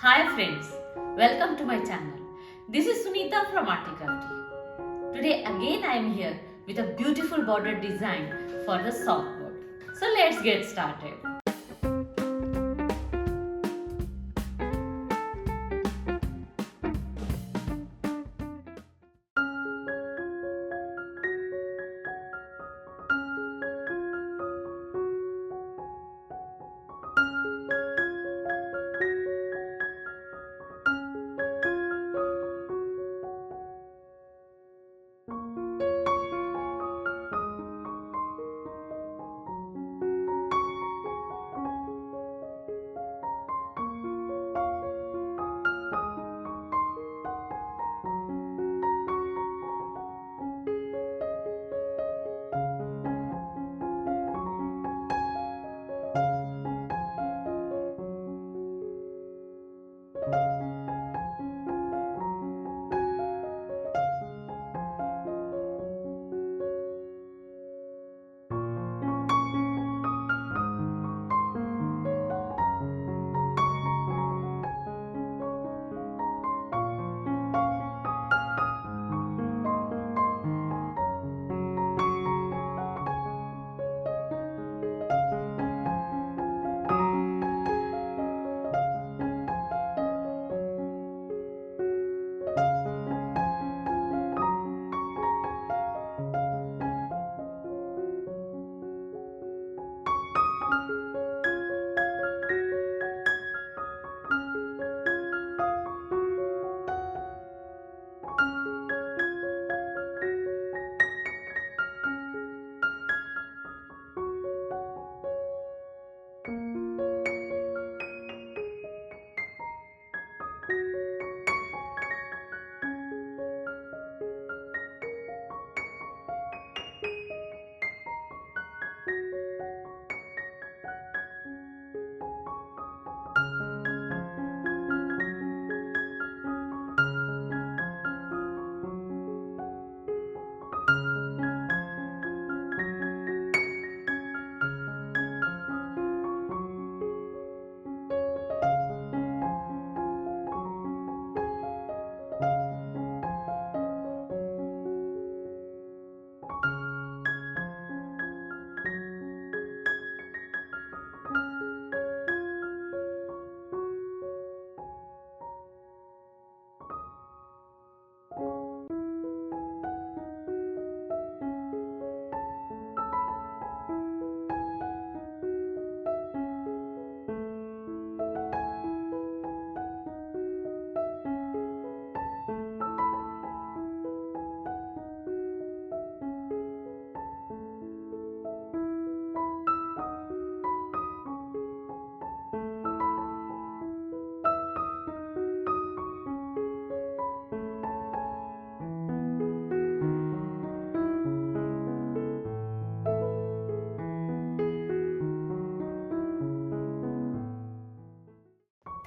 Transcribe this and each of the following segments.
Hi friends, welcome to my channel. This is Sunita from ARTY KRAFTY. Today again I am here with a beautiful border design for the soft board. So let's get started.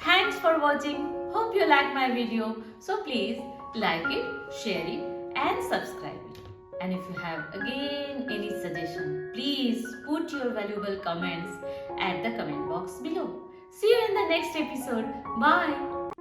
Thanks for watching. Hope you like my video. So please like it, share it and subscribe it. And if you have again any suggestion, please put your valuable comments at the comment box below. See you in the next episode. Bye.